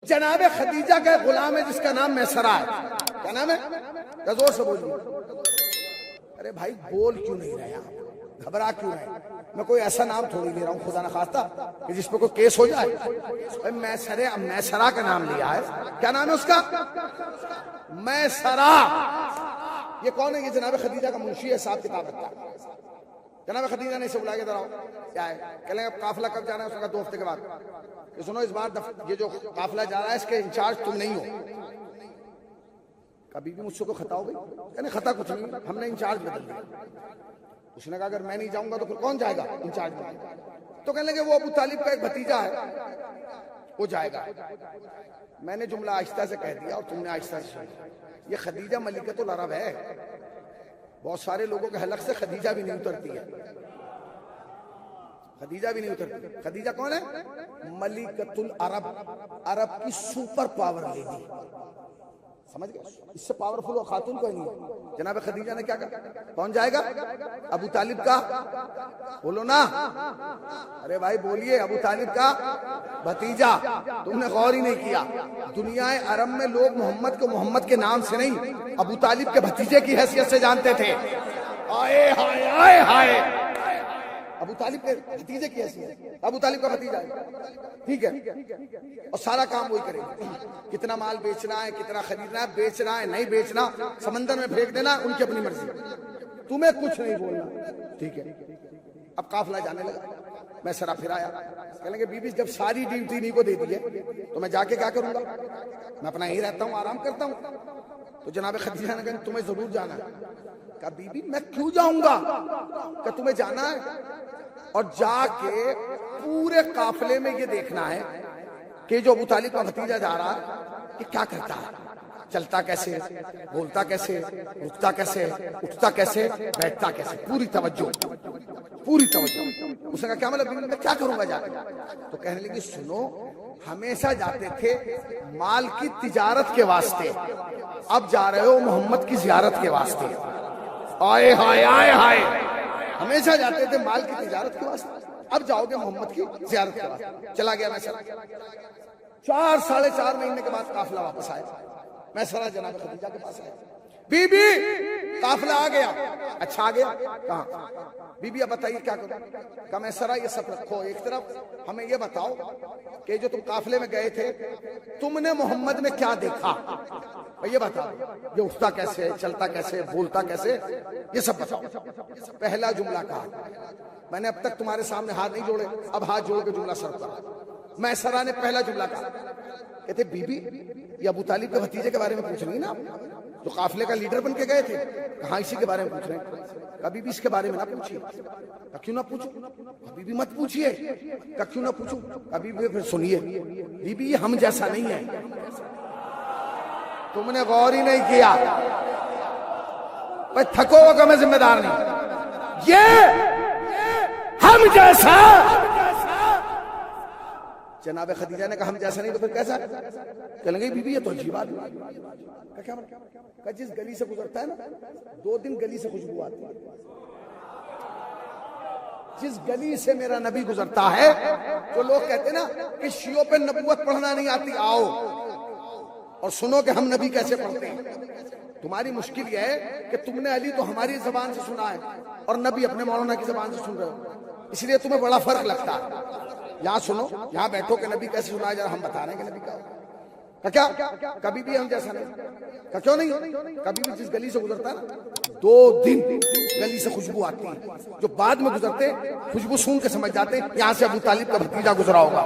جناب خدیجہ کا غلام ہے جس کا نام میسرہ ہے. کیا نام ہے؟ زور سے بولیے. ارے بھائی بول کیوں نہیں رہے آپ؟ گھبرا کیوں رہے؟ میں کوئی ایسا نام تھوڑی لے رہا ہوں خدا نخواستہ کہ جس پہ کوئی کیس ہو جائے. میسرہ کا نام لیا ہے. کیا نام ہے اس کا؟ میسرہ. یہ کون ہے؟ یہ جناب خدیجہ کا منشی ہے، صاحب کتاب رکھتا ہے. جناب خدیجہ نے اسے بلا کے ذرا کیا ہے، کہہ لیں اب قافلہ کب جانا ہے؟ اس نے کہا 2 ہفتے کے بعد. کہ سنو اس بار یہ جو قافلہ جا رہا ہے اس کے انچارج تم نہیں ہو. کبھی بھی مجھ سے کوئی خطا ہو گئی؟ کہنے خطا کچھ نہیں، ہم نے انچارج بدل دیا. اس نے کہا اگر میں نہیں جاؤں گا تو پھر کون جائے گا انچارج میں؟ تو کہنے لگے وہ ابو طالب کا ایک بھتیجا ہے وہ جائے گا. میں نے جملہ آہستہ سے کہہ دیا اور تم نے آہستہ سے سنا. یہ خدیجہ ملکۃ العرب ہے. بہت سارے لوگوں کے حلق سے خدیجہ بھی نہیں اترتی ہے. خدیجہ بھی نہیں اترتی. خدیجہ کون ہے؟ ملکۃ العرب، عرب کی سپر پاور لیڈی. سمجھ گئے؟ اس سے پاورفل اور خاتون کوئی نہیں ہے. جناب خدیجہ نے کیا کہا؟ کون جائے گا؟ ابو طالب کا. بولو نا. ارے بھائی بولیے. ابو طالب کا بھتیجا. تم نے غور ہی نہیں کیا. دنیا عرب میں لوگ محمد کو محمد کے نام سے نہیں، ابو طالب کے بھتیجے کی حیثیت سے جانتے تھے. آئے ہائے آئے ہائے. ابو طالب کے بھتیجے کی حیثیت. ابو طالب کا بھتیجا ہے. ٹھیک ہے. اور سارا کام وہی کرے گا. کتنا مال بیچنا ہے، کتنا خریدنا ہے، بیچنا ہے نہیں بیچنا، سمندر میں پھینک دینا، ان کی اپنی مرضی. تمہیں کچھ نہیں بولنا. ٹھیک ہے. اب قافلہ جانے لگا. میں سرا پھر آیا. کہنے لگے بی بی جب ساری ڈیوٹی نہیں کو دے دی ہے تو میں جا کے کیا کروں گا؟ میں اپنا ہی رہتا ہوں، آرام کرتا ہوں. تو جناب خدیجہ نے کہا تمہیں ضرور جانا ہے. کہا بی بی میں کیوں جاؤں گا؟ کہ تمہیں جانا ہے اور جا کے پورے قافلے میں یہ دیکھنا ہے کہ جو ابو طالب کا بھتیجا جا رہا ہے کہ کیا کرتا ہے، چلتا کیسے، بولتا کیسے، رکتا کیسے، اٹھتا کیسے، بیٹھتا کیسے. پوری توجہ، پوری توجہ. اس نے کہا کیا مطلب میں کیا کروں گا جا کے؟ تو کہنے لگی سنو ہمیشہ جاتے تھے مال کی تجارت کے واسطے، اب جا رہے ہو محمد کی زیارت کے واسطے. آئے ہائے آئے ہائے. ہمیشہ جاتے تھے مال کی تجارت کے واسطے، اب جاؤ گے محمد کی زیارت کے واسطے. چلا گیا میں سرا. 4-4.5 مہینے کے بعد قافلہ واپس آیا. میں سرا جناب خدیجہ کے پاس آیا. بی بی قافلہ آ گیا. اچھا آ گیا. کہاں؟ بی بی اب بتائیے کیا کروں؟ کہ میں سرا یہ سب رکھو ایک طرف، ہمیں یہ بتاؤ کہ جو تم قافلے میں گئے تھے تم نے محمد میں کیا دیکھا؟ یہ بتاؤ. یہ اٹھتا کیسے، چلتا کیسے، بولتا کیسے، یہ سب بتاؤ. پہلا جملہ کہا. میں نے اب تک تمہارے سامنے ہاتھ نہیں جوڑے، اب ہاتھ جوڑ کے جملہ سر کرا. میں سرا نے پہلا جملہ کہا. کہتے بی بی یہ ابو طالب کے بھتیجے کے بارے میں پوچھ رہی نا آپ، جو قافلے کا لیڈر بن کے گئے تھے؟ کہاں اسی کے بارے میں پوچھ رہے ہیں. کبھی بھی اس کے بارے میں نہ پوچھیے. کیوں نہ پوچھوں؟ کبھی بھی مت پوچھیے. کیوں نہ پوچھوں؟ کبھی بھی پھر سنیے بی بی یہ ہم جیسا نہیں ہے. تم نے غور ہی نہیں کیا. بھائی تھکو ہوگا میں ذمہ دار نہیں. یہ ہم جیسا. جناب خدیجہ نے کہا ہم جیسا نہیں تو پھر کیسا؟ کہنے لگے بی بی یہ تو عجیب بات ہے. کیا مطلب؟ کہ جس گلی سے گزرتا ہے نا 2 دن گلی سے خوشبو آتی ہے. جس گلی سے میرا نبی گزرتا ہے تو لوگ کہتے ہیں نا کہ شیعوں پہ نبوت پڑھنا نہیں آتی، آؤ اور سنو کہ ہم نبی کیسے پڑھتے ہیں. تمہاری مشکل یہ ہے کہ تم نے علی تو ہماری زبان سے سنا ہے اور نبی اپنے مولانا کی زبان سے سن رہے ہو، اس لیے تمہیں بڑا فرق لگتا ہے. یہاں سنو، یہاں بیٹھو کہ نبی کیسے سنا ہے جا ہم بتا رہے ہیں کہ نبی کا کیا. کبھی بھی ہم جیسا نہیں. کیوں نہیں؟ کبھی بھی جس گلی سے گزرتا ہے نا 2 دن گلی سے خوشبو آتی ہے. جو بعد میں گزرتے خوشبو سون کے سمجھ جاتے یہاں سے ابو طالب کا بھتیجا گزرا ہوگا.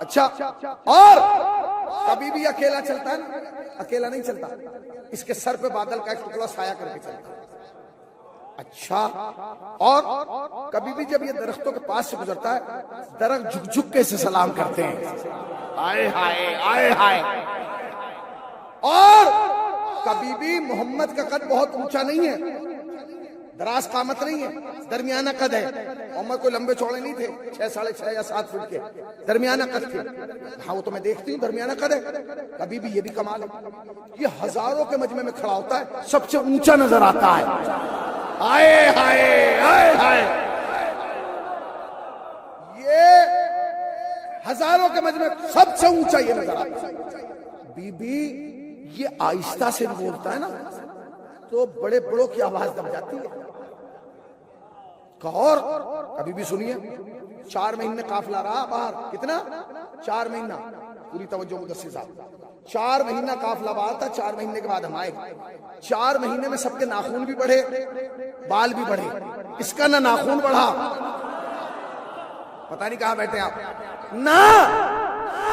اچھا، اور کبھی بھی اکیلا چلتا ہے نا، اکیلا نہیں چلتا، اس کے سر پہ بادل کا ایک ٹکڑا سایہ کر کے چلتا ہے. اچھا، اور کبھی بھی جب یہ درختوں کے پاس سے گزرتا ہے درخت جھک جھک کے اسے سلام کرتے ہیں. آئے ہائے آئے ہائے. اور کبھی بھی محمد کا قد بہت اونچا نہیں ہے، دراز قامت نہیں ہے، درمیانہ قد ہے. محمد کو لمبے چوڑے نہیں تھے 6.5 یا 7 فٹ کے، درمیانہ قد تھے. ہاں وہ تو میں دیکھتی ہوں درمیانہ قد ہے. کبھی بھی یہ بھی کمال ہے، یہ ہزاروں کے مجمع میں کھڑا ہوتا ہے سب سے اونچا نظر آتا ہے. آئے ہائے آئے ہائے. یہ ہزاروں کے مجمع سب سے اونچا یہ نظر آتا ہے. بی بی یہ آہستہ سے بولتا ہے نا تو بڑے بڑوں کی آواز دب جاتی ہے. اور کبھی بھی سنیے 4 مہینے قافلہ رہا باہر. کتنا؟ 4 مہینہ. پوری توجہ مدثر صاحب. 4 مہینہ قافلہ باہر تھا. 4 مہینے کے بعد ہم آئے. 4 مہینے میں سب کے ناخون بھی بڑھے, بال بھی بڑھے. اس کا نہ ناخون بڑھا, پتہ نہیں کہاں بیٹھے آپ نہ.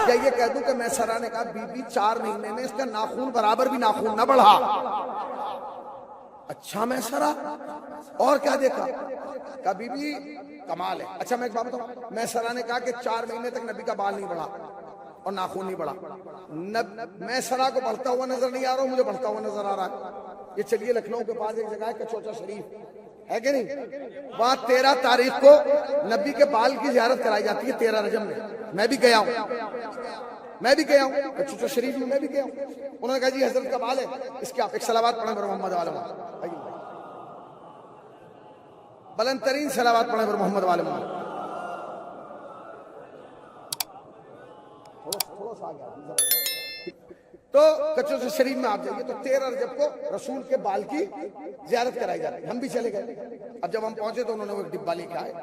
یا یہ کہہ دوں کہ میں سرا نے کہا بی بی 4 مہینے میں اس کا ناخون برابر بھی ناخون نہ بڑھا. اچھا میں سرا اور کیا دیکھا؟ کہا بی بی کمال ہے. اچھا میں ایک بات بتاؤں, میں سرا نے کہا کہ 4 مہینے تک نبی کا بال نہیں بڑھا اور ناخون نہیں بڑھا. میں سرا کو بڑھتا ہوا نظر نہیں آ رہا ہوں, مجھے بڑھتا ہوا نظر آ رہا ہے. یہ چلیے لکھنؤ کے پاس ایک جگہ ہے کچوچا شریف, ہے کہ نہیں؟ وہاں 13 تاریخ کو نبی کے بال کی زیارت کرائی جاتی ہے 13 رجب میں. میں بھی گیا ہوں کچوچا شریف میں, میں بھی گیا ہوں. انہوں نے کہا جی حضرت کا بال ہے, اس کے آپ ایک صلوات پڑھیں پر محمد والے بلند ترین صلوات پڑھیں پر محمد والے. تو کچوچا شریف میں آپ جائیے تو 13 رجب کو رسول کے بال کی زیارت کرائی جاتی ہے. ہم بھی چلے گئے. اب جب ہم پہنچے تو انہوں نے وہ ایک ڈبہ لے کے آئے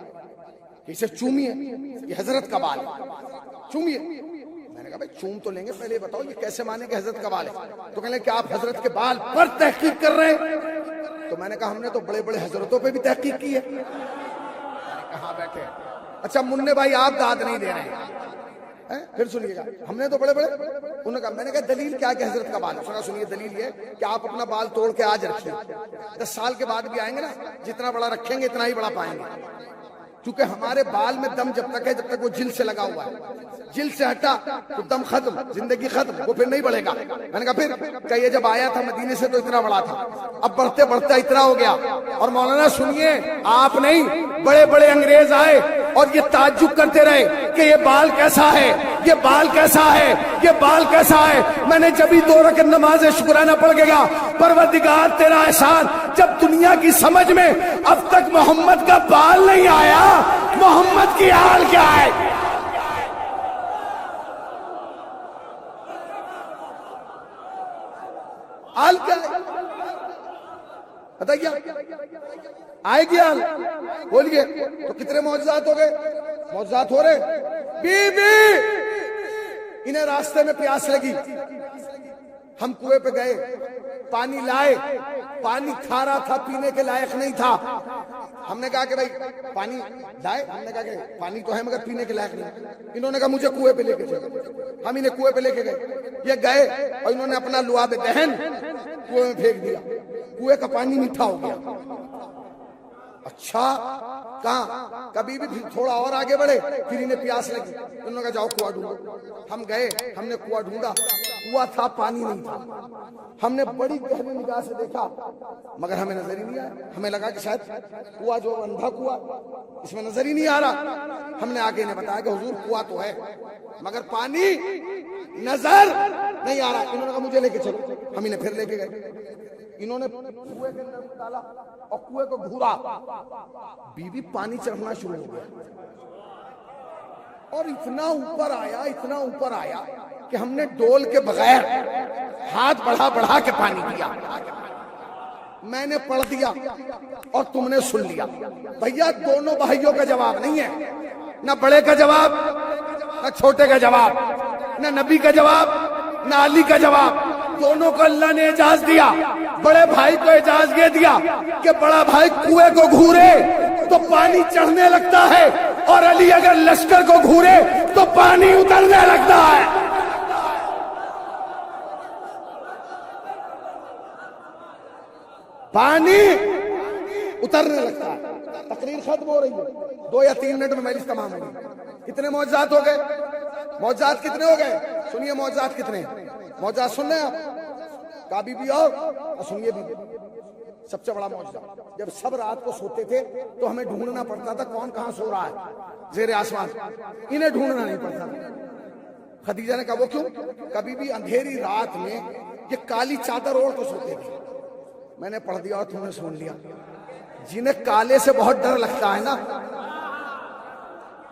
کہ اسے چومیے, یہ حضرت کا بال ہے, چومیے. میں نے کہا بھائی چوم تو لیں گے, پہلے بتاؤ یہ کیسے مانے کہ حضرت کا بال ہے؟ تو کہنے کہ آپ حضرت کے بال پر تحقیق کر رہے ہیں. تو میں نے کہا ہم نے تو بڑے بڑے حضرتوں پہ بھی تحقیق کی ہے. کہاں بیٹھے؟ اچھا مننے بھائی آپ داد نہیں دے رہے ہیں, پھر سنیے گا. ہم نے تو بڑے انہوں نے کہا, میں نے کہا دلیل کیا کہ حضرت کا بال ہے؟ سنیے دلیل یہ کہ آپ اپنا بال توڑ کے آج رکھیں, 10 سال کے بعد بھی آئیں گے نا, جتنا بڑا رکھیں گے اتنا ہی بڑا پائیں گے. کیونکہ ہمارے بال میں دم جب تک ہے جب تک وہ جلد سے لگا ہوا ہے. جلد سے ہٹا تو دم ختم, زندگی ختم, وہ پھر نہیں بڑھے گا. میں نے کہا پھر کہ یہ جب آیا تھا مدینے سے تو اتنا بڑا تھا, اب بڑھتے بڑھتے اتنا ہو گیا. اور مولانا سنیے, آپ نہیں بڑے بڑے انگریز آئے اور یہ تعجب کرتے رہے کہ یہ بال کیسا ہے, یہ بال کیسا ہے, یہ بال کیسا ہے. میں نے جبھی 2 رکعت نماز شکرانہ پڑھ کے گا پروردگار تیرا احسان, جب دنیا کی سمجھ میں اب تک محمد کا بال نہیں آیا, محمد کی حال کیا ہے. حال کیا ہے بتائیے, آئے گی حال بولیے. تو کتنے معجزات ہو گئے, معجزات ہو رہے. بی بی انہیں راستے میں پیاس لگی, ہم کنویں پہ گئے, پانی لائے, پانی کھارا تھا, پینے کے لائق نہیں تھا. ہم نے کہا کہ بھائی پانی لائے, ہم نے کہا کہ پانی تو ہے مگر پینے کے لائق نہیں. انہوں نے کہا مجھے کنویں پہ لے کے چلو. ہم انہیں کنویں پہ لے کے گئے, یہ گئے اور انہوں نے اپنا لعاب دہن کنویں میں پھینک دیا. کنویں کا پانی میٹھا ہو گیا. اچھا کہاں, کبھی بھی تھوڑا اور آگے بڑھے, پھر انہیں پیاس لگی, انہوں نے کہا جاؤ کنواں ڈھونڈو. ہم گئے, ہم نے کنواں ڈھونڈا, کنواں تھا پانی نہیں تھا. ہم نے بڑی گہری نگاہ سے دیکھا مگر ہمیں نظر ہی نہیں آیا. ہمیں لگا کہ شاید کنواں جو اندھا کنواں اس میں نظر ہی نہیں آ رہا. ہم نے آگے انہیں بتایا کہ حضور کنواں تو ہے مگر پانی نظر نہیں آ رہا. انہوں نے کہا مجھے لے کے چلو. ہم انہیں پھر لے کے گئے. انہوں نے کنویں کے اندر ڈالا اور کنویں کو گھورا. بی بی پانی چڑھنا شروع ہو گیا اور اتنا اوپر آیا, اتنا اوپر آیا کہ ہم نے ڈول کے بغیر ہاتھ بڑھا بڑھا کے پانی پیا. میں نے پڑھ دیا اور تم نے سن لیا. بھیا دونوں بھائیوں کا جواب نہیں ہے, نہ بڑے کا جواب نہ چھوٹے کا جواب, نہ نبی کا جواب نہ علی کا جواب. دونوں کو اللہ نے اجازت دیا. بڑے بھائی کو اجازت یہ دیا کہ بڑا بھائی کنویں کو گھورے تو پانی چڑھنے لگتا ہے, اور علی اگر لشکر کو گھورے تو پانی اترنے لگتا ہے. پانی اترنے لگتا ہے. تقریر ختم ہو رہی ہے, 2 یا 3 منٹ میں مجلس تمام ہوگی. کتنے معجزات ہو گئے, معجزات کتنے ہو گئے؟ سنیے معجزات کتنے, معجزات سن رہے ہیں آپ. کا بی بی اور سنیے بی بی, سب سے بڑا معجزہ, جب سب رات کو سوتے تھے تو ہمیں ڈھونڈنا پڑتا تھا کون کہاں سو رہا ہے زیر آسمان. انہیں ڈھونڈنا نہیں پڑتا. خدیجہ نے کہا وہ کیوں؟ کبھی بھی اندھیری رات میں یہ کالی چادر اوڑھ کے سوتے تھے. میں نے پڑھ دیا اور تم نے سن لیا. جنہیں کالے سے بہت ڈر لگتا ہے نا,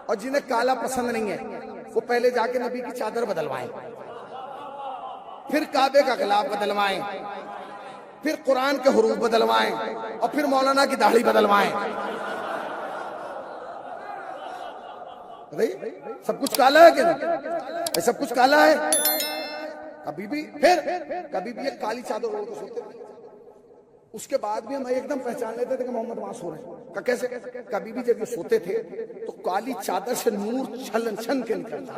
اور جنہیں کالا پسند نہیں ہے, وہ پہلے جا کے نبی کی چادر بدلوائیں، پھر کعبے کا غلاف بدلوائیں، پھر قرآن کے حروف بدلوائیں، اور پھر مولانا کی داڑھی بدلوائیں. سب کچھ کالا ہے کہ نہیں؟ سب کچھ کالا ہے. کبھی بھی ایک کالی چادر اوڑھ کے سوتے تھے. اس کے بعد بھی ہم ایک دم پہچان لیتے تھے کہ محمد وہاں سو رہے ہیں. کیسے؟ کبھی بھی جب یہ سوتے تھے تو کالی چادر سے نور چھن کے نکلتا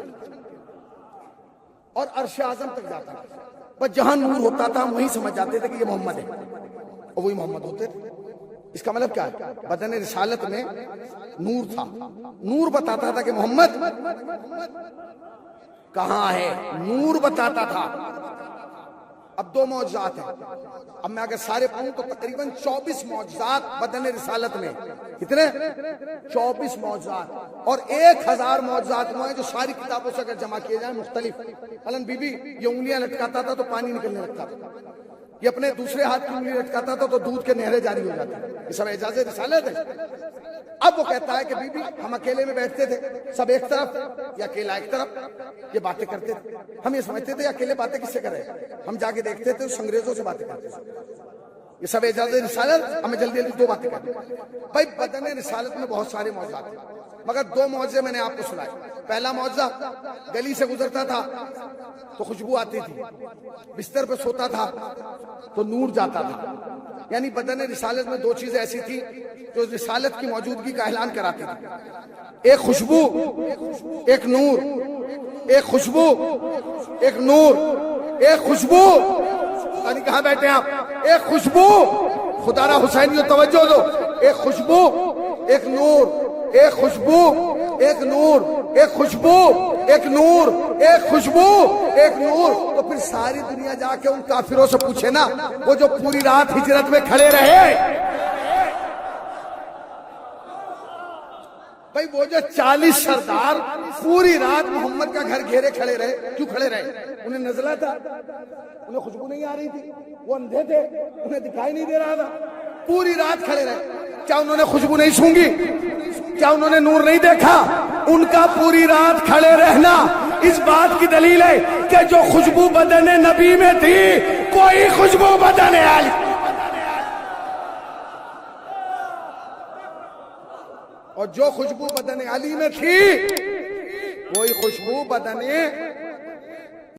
اور عرش اعظم تک جاتا تھا. بس جہاں نور ہوتا تھا ہم وہیں سمجھ جاتے تھے کہ یہ محمد ہے، اور وہی محمد ہوتے تھے. اس کا مطلب کیا ہے؟ بدن رسالت میں نور تھا، نور بتاتا تھا کہ محمد کہاں ہے، نور بتاتا تھا. اب 2 معجزات ہیں. اب میں اگر سارے پڑھوں تو تقریباً 24 معجزات بدن رسالت میں. کتنے؟ 24 معجزات. اور 1000 معجزات ہوئے ہیں جو ساری کتابوں سے اگر جمع کیے جائیں مختلف. مثلاً بی بی یہ انگلیاں لٹکاتا تھا تو پانی نکلنے لگتا تھا، یہ اپنے دوسرے ہاتھ کی انگلی لٹکاتا تھا تو دودھ کے نہریں جاری ہو جاتی. یہ سب اعجاز رسالت ہے. اب وہ کہتا ہے کہ بی بی ہم اکیلے میں بیٹھتے تھے، سب ایک طرف یا اکیلا ایک طرف، یہ باتیں کرتے تھے. ہم یہ سمجھتے تھے اکیلے باتیں کس سے کرے. ہم جا کے دیکھتے تھے اس انگریزوں سے باتیں کرتے تھے. یہ سب اعجاز رسالت. ہمیں جلدی 2 باتیں کرتے بھائی. بدن رسالت میں بہت سارے معجزات ہیں، مگر 2 معجزے میں نے آپ کو سنائے. پہلا معجزہ، گلی سے گزرتا تھا تو خوشبو آتی تھی، بستر پہ سوتا تھا تو نور جاتا تھا. یعنی بدن رسالت میں 2 چیزیں ایسی تھی جو رسالت کی موجودگی کا اعلان کراتی تھی. ایک خوشبو، ایک نور. ایک خوشبو، ایک نور. ایک خوشبو، یعنی کہاں بیٹھے آپ؟ ایک خوشبو، خدا را حسینی توجہ دو. ایک خوشبو، ایک نور. ایک خوشبو، ایک نور. ایک خوشبو، ایک نور. ایک خوشبو، ایک نور. تو پھر ساری دنیا جا کے ان کافروں سے پوچھے نا، وہ جو پوری رات ہجرت میں کھڑے رہے بھائی، وہ جو 40 سردار پوری رات محمد کا گھر گھیرے کھڑے رہے. کیوں کھڑے رہے؟ انہیں نزلہ تھا، انہیں خوشبو نہیں آ رہی تھی، وہ اندھے تھے، انہیں دکھائی نہیں دے رہا تھا. پوری رات کھڑے رہے. کیا انہوں نے خوشبو نہیں سونگی؟ کیا انہوں نے نور نہیں دیکھا؟ ان کا پوری رات کھڑے رہنا اس بات کی دلیل ہے کہ جو خوشبو بدن نبی میں تھی کوئی خوشبو بدن علی، اور جو خوشبو بدن علی میں تھی کوئی خوشبو بدن